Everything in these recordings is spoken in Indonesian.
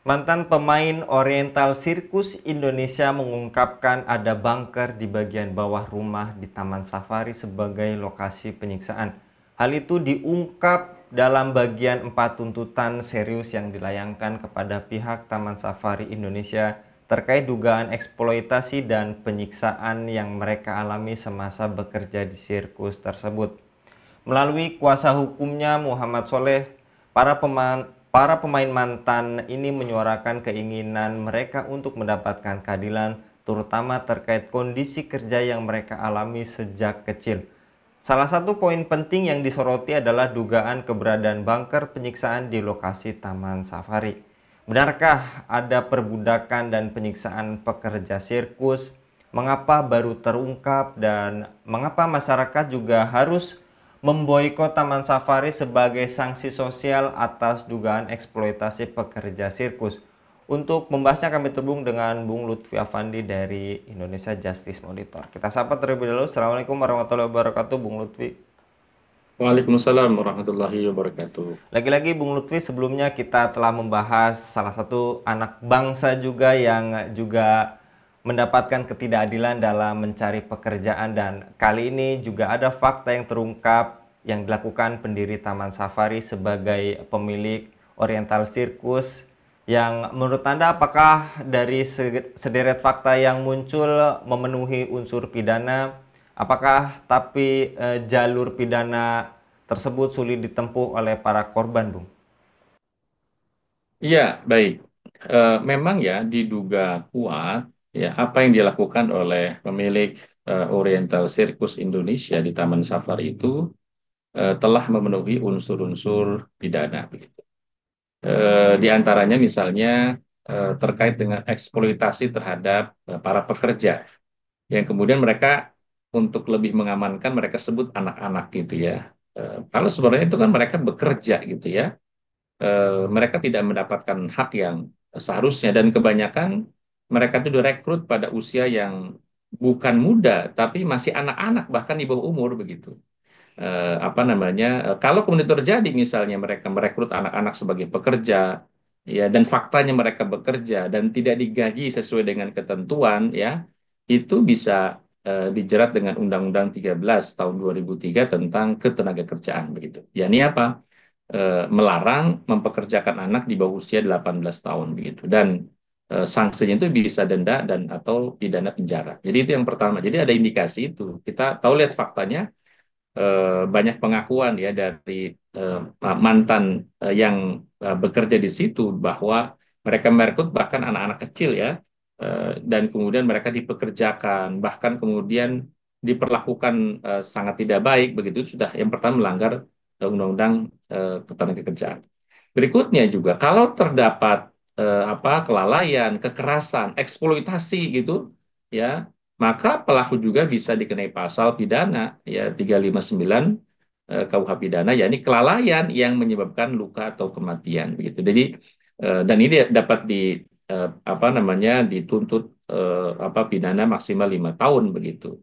Mantan pemain Oriental Circus Indonesia mengungkapkan ada bunker di bagian bawah rumah di Taman Safari sebagai lokasi penyiksaan. Hal itu diungkap dalam bagian 4 tuntutan serius yang dilayangkan kepada pihak Taman Safari Indonesia terkait dugaan eksploitasi dan penyiksaan yang mereka alami semasa bekerja di sirkus tersebut. Melalui kuasa hukumnya Muhammad Soleh, para pemain mantan ini menyuarakan keinginan mereka untuk mendapatkan keadilan, terutama terkait kondisi kerja yang mereka alami sejak kecil. Salah satu poin penting yang disoroti adalah dugaan keberadaan bunker penyiksaan di lokasi Taman Safari. Benarkah ada perbudakan dan penyiksaan pekerja sirkus? Mengapa baru terungkap dan mengapa masyarakat juga harus memboikot Taman Safari sebagai sanksi sosial atas dugaan eksploitasi pekerja sirkus? Untuk membahasnya kami terhubung dengan Bung Lutfi Afandi dari Indonesia Justice Monitor. Kita sapa terlebih dahulu. Assalamualaikum warahmatullahi wabarakatuh, Bung Lutfi. Waalaikumsalam warahmatullahi wabarakatuh. Lagi-lagi Bung Lutfi, sebelumnya kita telah membahas salah satu anak bangsa juga yang juga mendapatkan ketidakadilan dalam mencari pekerjaan, dan kali ini juga ada fakta yang terungkap yang dilakukan pendiri Taman Safari sebagai pemilik Oriental Circus, yang menurut Anda apakah dari sederet fakta yang muncul memenuhi unsur pidana? Apakah tapi jalur pidana tersebut sulit ditempuh oleh para korban, Bung? Iya, baik. Memang ya diduga kuat ya apa yang dilakukan oleh pemilik Oriental Circus Indonesia di Taman Safari itu telah memenuhi unsur-unsur pidana begitu. Di antaranya misalnya terkait dengan eksploitasi terhadap para pekerja yang kemudian mereka untuk lebih mengamankan mereka sebut anak-anak gitu ya. Kalau sebenarnya itu kan mereka bekerja gitu ya, mereka tidak mendapatkan hak yang seharusnya dan kebanyakan mereka itu direkrut pada usia yang bukan muda tapi masih anak-anak bahkan di bawah umur begitu. Apa namanya? Kalau kemudian terjadi misalnya mereka merekrut anak-anak sebagai pekerja ya dan faktanya mereka bekerja dan tidak digaji sesuai dengan ketentuan ya, itu bisa dijerat dengan Undang-Undang 13 tahun 2003 tentang ketenagakerjaan begitu. Yani apa? Melarang mempekerjakan anak di bawah usia 18 tahun begitu dan sanksinya itu bisa denda dan atau pidana penjara. Jadi itu yang pertama. Jadi ada indikasi itu. Kita tahu lihat faktanya, banyak pengakuan ya dari eh, mantan yang bekerja di situ bahwa mereka merekrut bahkan anak-anak kecil ya, dan kemudian mereka dipekerjakan bahkan kemudian diperlakukan sangat tidak baik begitu. Itu sudah yang pertama melanggar undang-undang ketenagakerjaan. Berikutnya juga kalau terdapat apa kelalaian, kekerasan, eksploitasi gitu ya, maka pelaku juga bisa dikenai pasal pidana ya 359 KUH pidana, yakni kelalaian yang menyebabkan luka atau kematian begitu. Jadi dan ini dapat di apa namanya dituntut apa pidana maksimal 5 tahun begitu.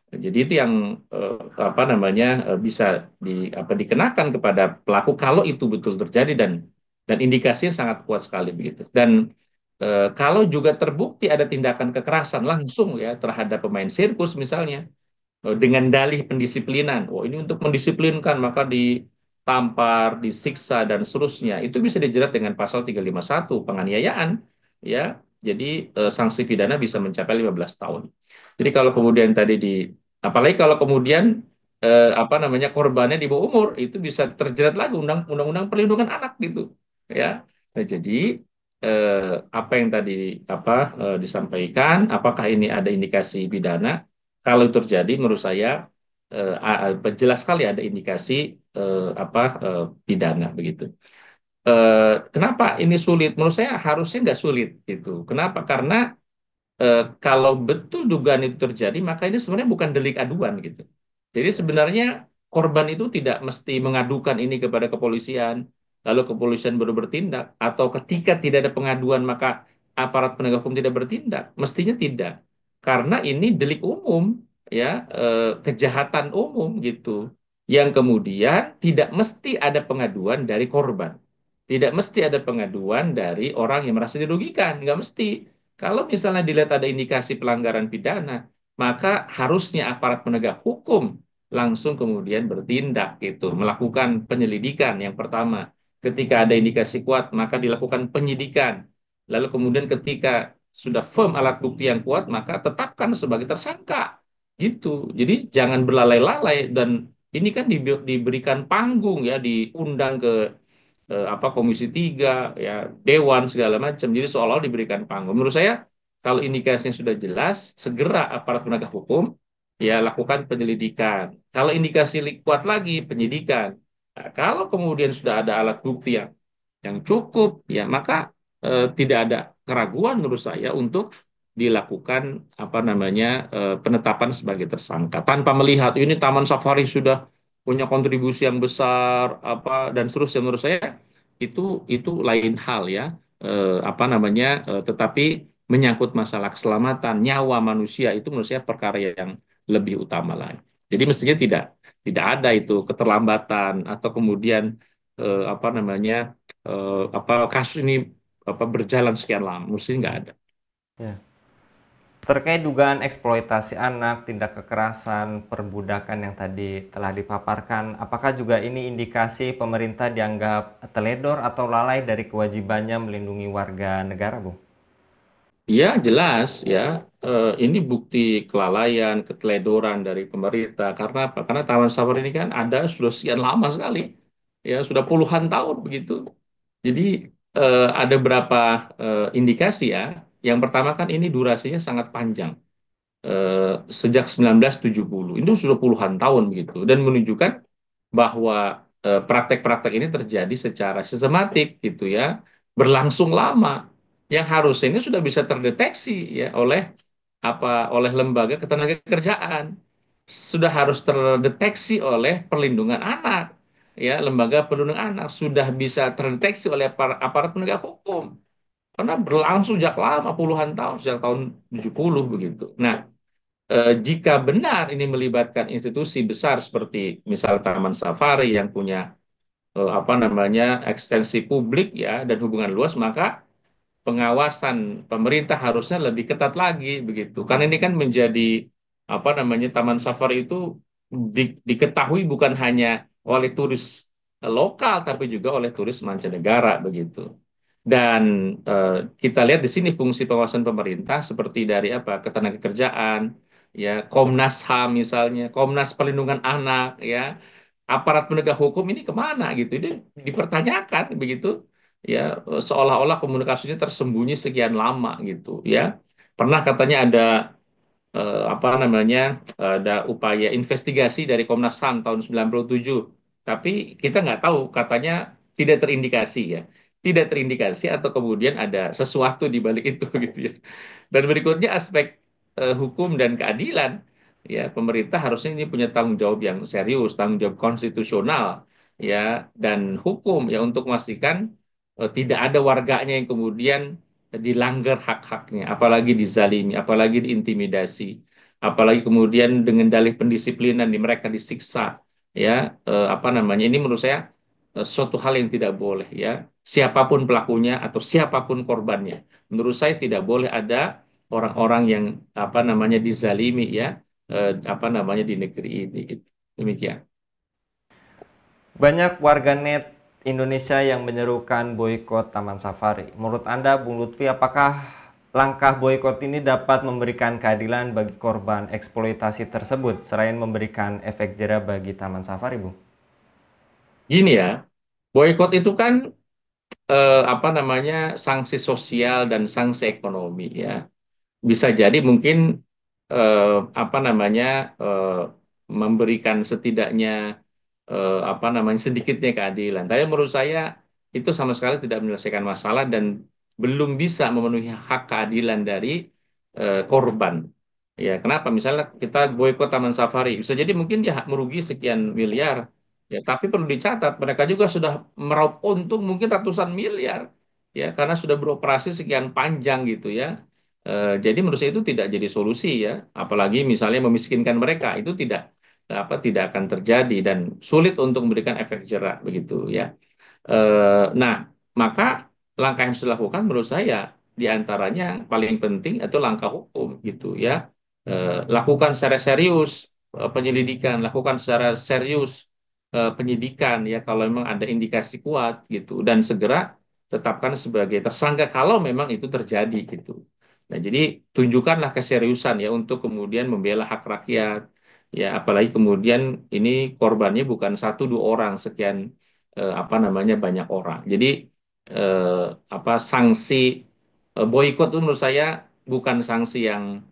Jadi itu yang apa namanya bisa apa dikenakan kepada pelaku kalau itu betul terjadi dan indikasinya sangat kuat sekali begitu. Dan kalau juga terbukti ada tindakan kekerasan langsung ya terhadap pemain sirkus misalnya dengan dalih pendisiplinan, oh ini untuk mendisiplinkan maka ditampar, disiksa dan seterusnya, itu bisa dijerat dengan pasal 351 penganiayaan ya. Jadi sanksi pidana bisa mencapai 15 tahun. Jadi kalau kemudian tadi apalagi kalau kemudian apa namanya korbannya di bawah umur itu bisa terjerat lagi undang-undang perlindungan anak gitu ya. Nah, jadi apa yang tadi apa disampaikan, apakah ini ada indikasi pidana? Kalau itu terjadi, menurut saya jelas sekali ada indikasi apa pidana begitu. Kenapa ini sulit? Menurut saya harusnya nggak sulit gitu. Kenapa? Karena kalau betul dugaan itu terjadi, maka ini sebenarnya bukan delik aduan gitu. Jadi sebenarnya korban itu tidak mesti mengadukan ini kepada kepolisian, lalu kepolisian baru bertindak, atau ketika tidak ada pengaduan maka aparat penegak hukum tidak bertindak. Mestinya tidak, karena ini delik umum, ya kejahatan umum gitu, yang kemudian tidak mesti ada pengaduan dari korban. Tidak mesti ada pengaduan dari orang yang merasa dirugikan, nggak mesti. Kalau misalnya dilihat ada indikasi pelanggaran pidana, maka harusnya aparat penegak hukum langsung kemudian bertindak gitu, melakukan penyelidikan yang pertama. Ketika ada indikasi kuat, maka dilakukan penyidikan. Lalu kemudian ketika sudah firm alat bukti yang kuat, maka tetapkan sebagai tersangka. Gitu. Jadi jangan berlalai-lalai dan ini kan diberikan panggung ya, diundang ke Komisi 3 ya, dewan segala macam. Jadi seolah-olah diberikan panggung. Menurut saya kalau indikasinya sudah jelas, segera aparat penegak hukum ya lakukan penyelidikan. Kalau indikasi kuat lagi, penyidikan. Nah, kalau kemudian sudah ada alat bukti yang cukup, ya maka tidak ada keraguan menurut saya untuk dilakukan penetapan sebagai tersangka tanpa melihat ini Taman Safari sudah punya kontribusi yang besar dan seterusnya. Menurut saya itu lain hal ya. Tetapi menyangkut masalah keselamatan nyawa manusia itu menurut saya perkara yang lebih utama lagi. Jadi mestinya tidak ada itu keterlambatan atau kemudian eh, apa namanya kasus ini berjalan sekian lama, mesti nggak ada. Ya. Terkait dugaan eksploitasi anak, tindak kekerasan, perbudakan yang tadi telah dipaparkan, apakah juga ini indikasi pemerintah dianggap teledor atau lalai dari kewajibannya melindungi warga negara, Bu? Ya jelas ya, ini bukti kelalaian, keteledoran dari pemerintah. Karena apa? Karena Taman Safari ini kan ada sudah sekian lama sekali, ya sudah puluhan tahun begitu. Jadi ada berapa indikasi ya. Yang pertama kan ini durasinya sangat panjang. Sejak 1970. Itu sudah puluhan tahun begitu dan menunjukkan bahwa praktek-praktek ini terjadi secara sistematik gitu ya, berlangsung lama. Yang harusnya ini sudah bisa terdeteksi ya oleh lembaga ketenagakerjaan. Sudah harus terdeteksi oleh perlindungan anak. Ya, lembaga perlindungan anak sudah bisa terdeteksi oleh aparat penegak hukum. Karena berlangsung sejak lama puluhan tahun, sejak tahun 70 begitu. Nah, jika benar ini melibatkan institusi besar seperti misal Taman Safari yang punya ekstensi publik ya dan hubungan luas, maka pengawasan pemerintah harusnya lebih ketat lagi begitu. Karena ini kan menjadi Taman Safari itu diketahui bukan hanya oleh turis lokal tapi juga oleh turis mancanegara begitu. Dan kita lihat di sini fungsi pengawasan pemerintah seperti dari ketenagakerjaan, ya Komnas HAM misalnya, Komnas Perlindungan Anak, ya aparat penegak hukum ini kemana gitu? Ini dipertanyakan begitu, ya seolah-olah komunikasinya tersembunyi sekian lama gitu, ya. Pernah katanya ada upaya investigasi dari Komnas HAM tahun 97, tapi kita nggak tahu, katanya tidak terindikasi ya, tidak terindikasi atau kemudian ada sesuatu di balik itu gitu ya. Dan berikutnya aspek hukum dan keadilan, ya pemerintah harusnya ini punya tanggung jawab yang serius, tanggung jawab konstitusional ya dan hukum ya untuk memastikan tidak ada warganya yang kemudian dilanggar hak-haknya, apalagi dizalimi, apalagi diintimidasi, apalagi kemudian dengan dalih pendisiplinan di mereka disiksa, ya ini menurut saya suatu hal yang tidak boleh ya. Siapapun pelakunya atau siapapun korbannya, menurut saya tidak boleh ada orang-orang yang dizalimi ya di negeri ini. Demikian. Banyak warganet Indonesia yang menyerukan boikot Taman Safari. Menurut Anda, Bung Lutfi, apakah langkah boikot ini dapat memberikan keadilan bagi korban eksploitasi tersebut, selain memberikan efek jera bagi Taman Safari, Bung? Gini ya, boykot itu kan sanksi sosial dan sanksi ekonomi ya. Bisa jadi mungkin eh, apa namanya eh, memberikan setidaknya sedikitnya keadilan. Tapi menurut saya itu sama sekali tidak menyelesaikan masalah dan belum bisa memenuhi hak keadilan dari korban. Ya, kenapa? Misalnya kita boikot Taman Safari, bisa jadi mungkin dia merugi sekian miliar. Ya, tapi perlu dicatat mereka juga sudah meraup untung mungkin ratusan miliar. Ya, karena sudah beroperasi sekian panjang gitu ya. Jadi menurut saya itu tidak jadi solusi ya. Apalagi misalnya memiskinkan mereka itu tidak akan terjadi dan sulit untuk memberikan efek jerak begitu ya. Nah, maka langkah yang harus dilakukan menurut saya diantaranya yang paling penting itu langkah hukum gitu ya. Lakukan secara serius penyelidikan, lakukan secara serius penyidikan ya kalau memang ada indikasi kuat gitu, dan segera tetapkan sebagai tersangka kalau memang itu terjadi gitu. Nah, jadi tunjukkanlah keseriusan ya untuk kemudian membela hak rakyat ya, apalagi kemudian ini korbannya bukan satu dua orang, sekian apa namanya banyak orang. Jadi eh, apa sanksi boykot itu menurut saya bukan sanksi yang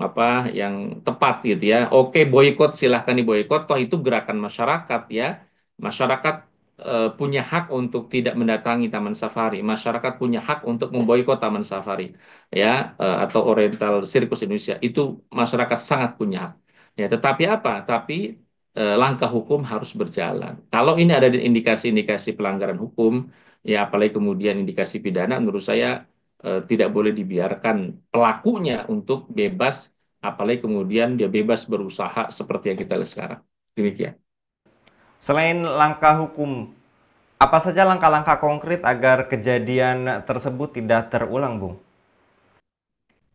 apa yang tepat gitu ya. Oke, boykot silahkan diboykot, toh itu gerakan masyarakat ya. Masyarakat punya hak untuk tidak mendatangi Taman Safari. Masyarakat punya hak untuk memboikot Taman Safari ya, atau Oriental Circus Indonesia. Itu masyarakat sangat punya hak. Ya, tetapi apa? Tapi langkah hukum harus berjalan. Kalau ini ada indikasi-indikasi pelanggaran hukum, ya apalagi kemudian indikasi pidana, menurut saya tidak boleh dibiarkan pelakunya untuk bebas, apalagi kemudian dia bebas berusaha seperti yang kita lihat sekarang. Demikian. Selain langkah hukum, apa saja langkah-langkah konkret agar kejadian tersebut tidak terulang, Bung?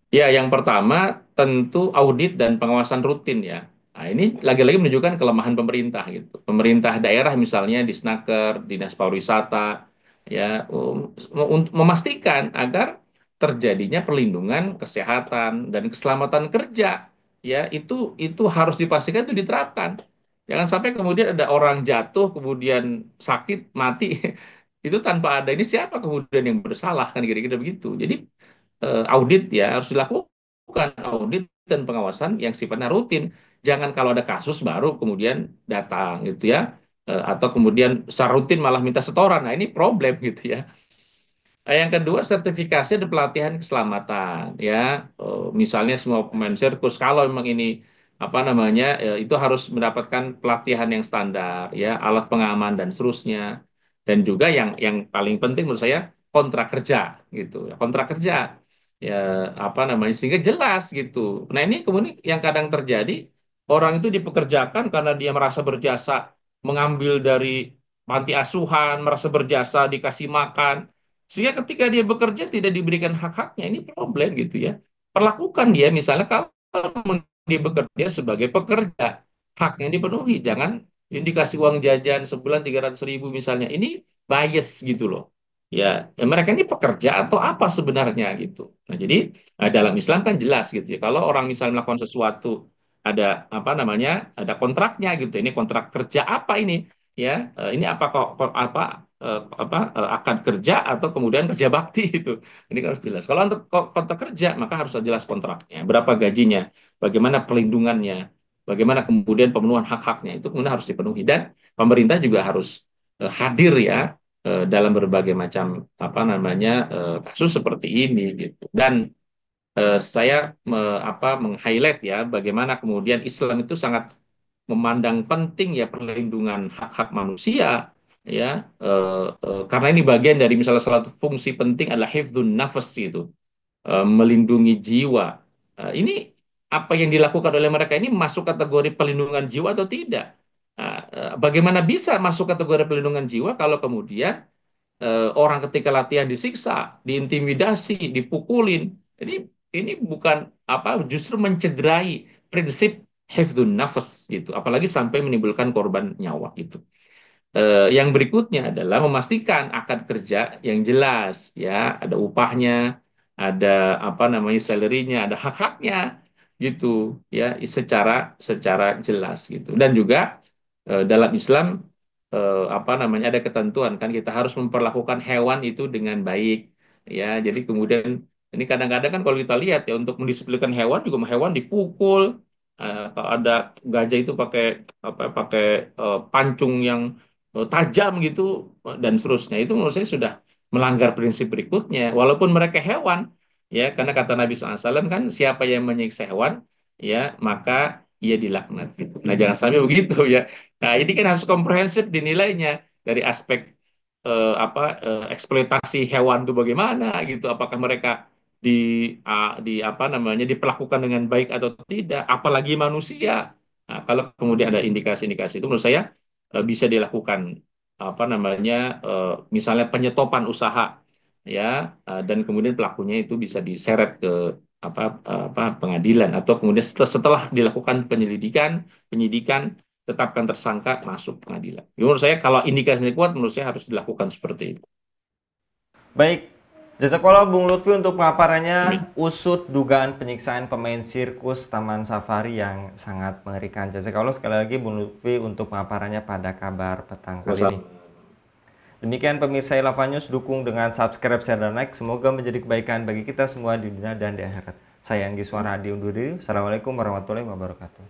Ya, yang pertama tentu audit dan pengawasan rutin ya. Nah, ini lagi-lagi menunjukkan kelemahan pemerintah gitu. Pemerintah daerah misalnya di Snaker, Dinas Pariwisata, ya memastikan agar terjadinya perlindungan kesehatan dan keselamatan kerja. Ya, itu harus dipastikan itu diterapkan. Jangan sampai kemudian ada orang jatuh, kemudian sakit, mati. Itu tanpa ada ini siapa kemudian yang bersalah kan kira-kira begitu. Jadi audit ya harus dilakukan audit dan pengawasan yang sifatnya rutin. Jangan kalau ada kasus baru kemudian datang gitu ya. Atau kemudian secara rutin malah minta setoran. Nah, ini problem gitu ya. Nah, yang kedua, sertifikasi dan pelatihan keselamatan ya. Misalnya semua pemain sirkus kalau memang ini apa namanya itu harus mendapatkan pelatihan yang standar ya, alat pengaman dan seterusnya. Dan juga yang paling penting menurut saya kontrak kerja gitu ya. Kontrak kerja ya apa namanya sehingga jelas gitu. Nah, ini kemudian yang kadang terjadi, orang itu dipekerjakan karena dia merasa berjasa mengambil dari panti asuhan, merasa berjasa dikasih makan, sehingga ketika dia bekerja tidak diberikan hak-haknya, ini problem gitu ya. Perlakukan dia misalnya kalau dia bekerja sebagai pekerja, haknya dipenuhi. Jangan dikasih uang jajan sebulan 300.000 misalnya. Ini bias gitu loh. Ya, mereka ini pekerja atau apa sebenarnya gitu. Nah, jadi dalam Islam kan jelas gitu ya. Kalau orang misalnya melakukan sesuatu ada apa namanya, ada kontraknya gitu. Ini kontrak kerja apa ini? Ya, ini apa kok apa akad kerja atau kemudian kerja bakti itu. Ini kan harus jelas. Kalau untuk kontrak kerja maka harus jelas kontraknya, berapa gajinya, bagaimana perlindungannya, bagaimana kemudian pemenuhan hak-haknya itu kemudian harus dipenuhi, dan pemerintah juga harus hadir ya dalam berbagai macam apa namanya kasus seperti ini gitu. Dan saya meng-highlight ya bagaimana kemudian Islam itu sangat memandang penting ya perlindungan hak-hak manusia ya, karena ini bagian dari misalnya salah satu fungsi penting adalah hifdzun nafas itu, melindungi jiwa. Ini apa yang dilakukan oleh mereka ini masuk kategori perlindungan jiwa atau tidak? Bagaimana bisa masuk kategori perlindungan jiwa kalau kemudian orang ketika latihan disiksa, diintimidasi, dipukulin. Ini bukan apa justru mencederai prinsip hifdzun nafas gitu, apalagi sampai menimbulkan korban nyawa itu. Yang berikutnya adalah memastikan akad kerja yang jelas ya, ada upahnya, ada apa namanya salary-nya, ada hak-haknya gitu ya, secara secara jelas gitu. Dan juga dalam Islam apa namanya ada ketentuan kan kita harus memperlakukan hewan itu dengan baik ya. Jadi kemudian ini kadang-kadang kan kalau kita lihat ya untuk mendisiplinkan hewan juga hewan dipukul. Kalau ada gajah itu pakai apa pakai pancung yang tajam gitu dan seterusnya, itu menurut saya sudah melanggar prinsip berikutnya walaupun mereka hewan ya, karena kata Nabi SAW kan siapa yang menyiksa hewan ya maka ia dilaknat gitu. Nah, jangan sampai begitu ya. Nah, ini kan harus komprehensif dinilainya dari aspek eksploitasi hewan itu bagaimana gitu, apakah mereka di di apa namanya diperlakukan dengan baik atau tidak, apalagi manusia. Nah, kalau kemudian ada indikasi-indikasi itu menurut saya bisa dilakukan apa namanya misalnya penyetopan usaha ya, dan kemudian pelakunya itu bisa diseret ke apa pengadilan, atau kemudian setelah dilakukan penyidikan tetapkan tersangka masuk pengadilan. Menurut saya kalau indikasinya kuat, menurut saya harus dilakukan seperti itu. Baik, jazakallah Bung Lutfi untuk Demikian. pemaparannya, usut dugaan penyiksaan pemain sirkus Taman Safari yang sangat mengerikan. Jazakallah sekali lagi Bung Lutfi untuk pemaparannya pada kabar petang kali ini. Demikian pemirsa Ilava News, dukung dengan subscribe, share, dan like. Semoga menjadi kebaikan bagi kita semua di dunia dan di akhirat. Saya Anggi Suara undur diri. Assalamualaikum warahmatullahi wabarakatuh.